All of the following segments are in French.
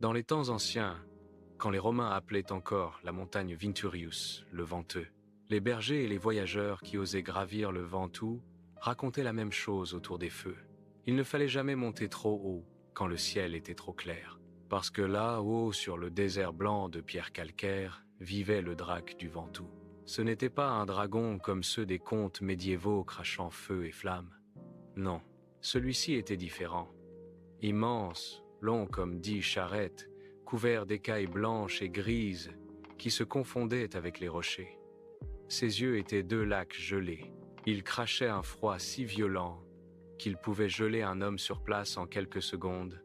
Dans les temps anciens, quand les Romains appelaient encore la montagne Vinturius, le venteux, les bergers et les voyageurs qui osaient gravir le Ventoux racontaient la même chose autour des feux. Il ne fallait jamais monter trop haut quand le ciel était trop clair, parce que là-haut sur le désert blanc de pierres calcaires vivait le drac du Ventoux. Ce n'était pas un dragon comme ceux des contes médiévaux crachant feu et flammes. Non, celui-ci était différent. Immense, long comme 10 charrettes, couvert d'écailles blanches et grises qui se confondaient avec les rochers. Ses yeux étaient 2 lacs gelés. Il crachait un froid si violent qu'il pouvait geler un homme sur place en quelques secondes,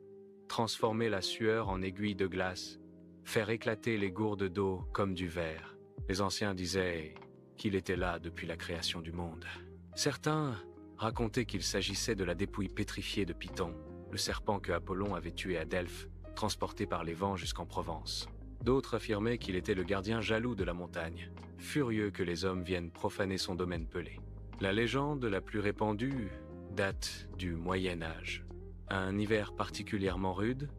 transformer la sueur en aiguilles de glace, faire éclater les gourdes d'eau comme du verre. Les anciens disaient qu'il était là depuis la création du monde. Certains racontaient qu'il s'agissait de la dépouille pétrifiée de Python, le serpent que Apollon avait tué à Delphes, transporté par les vents jusqu'en Provence. D'autres affirmaient qu'il était le gardien jaloux de la montagne, furieux que les hommes viennent profaner son domaine pelé. La légende la plus répandue date du Moyen Âge. Un hiver particulièrement rude,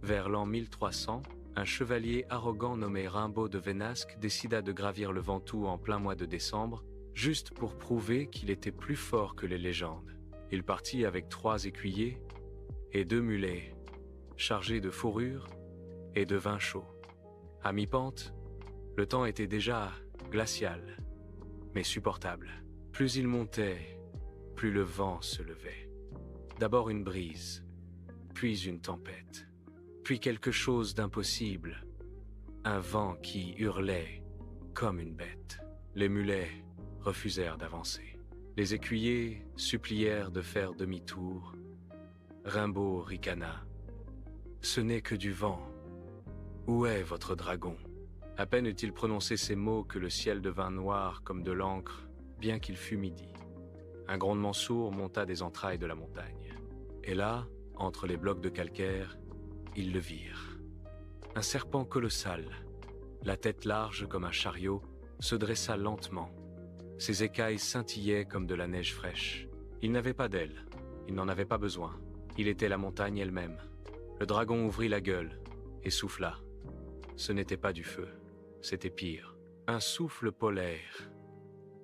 vers l'an 1300, un chevalier arrogant nommé Rimbaud de Vénasque décida de gravir le Ventoux en plein mois de décembre, juste pour prouver qu'il était plus fort que les légendes. Il partit avec 3 écuyers et 2 mulets, chargés de fourrure et de vin chaud. À mi-pente, le temps était déjà glacial, mais supportable. Plus il montait, plus le vent se levait. D'abord une brise, puis une tempête, puis quelque chose d'impossible, un vent qui hurlait comme une bête. Les mulets refusèrent d'avancer. Les écuyers supplièrent de faire demi-tour. Rimbaud ricana. « Ce n'est que du vent. Où est votre dragon ?» À peine eut-il prononcé ces mots que le ciel devint noir comme de l'encre, bien qu'il fût midi. Un grondement sourd monta des entrailles de la montagne. Et là, entre les blocs de calcaire, ils le virent. Un serpent colossal, la tête large comme un chariot, se dressa lentement. Ses écailles scintillaient comme de la neige fraîche. Il n'avait pas d'ailes, il n'en avait pas besoin. Il était la montagne elle-même. Le dragon ouvrit la gueule et souffla. Ce n'était pas du feu, c'était pire. Un souffle polaire,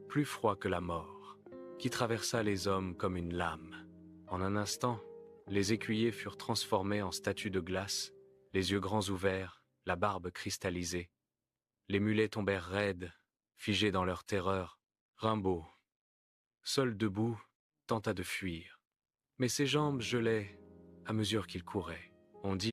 plus froid que la mort, qui traversa les hommes comme une lame. En un instant, les écuyers furent transformés en statues de glace, les yeux grands ouverts, la barbe cristallisée. Les mulets tombèrent raides, figés dans leur terreur. Rimbaud, seul debout, tenta de fuir. Mais ses jambes gelaient à mesure qu'il courait. On dit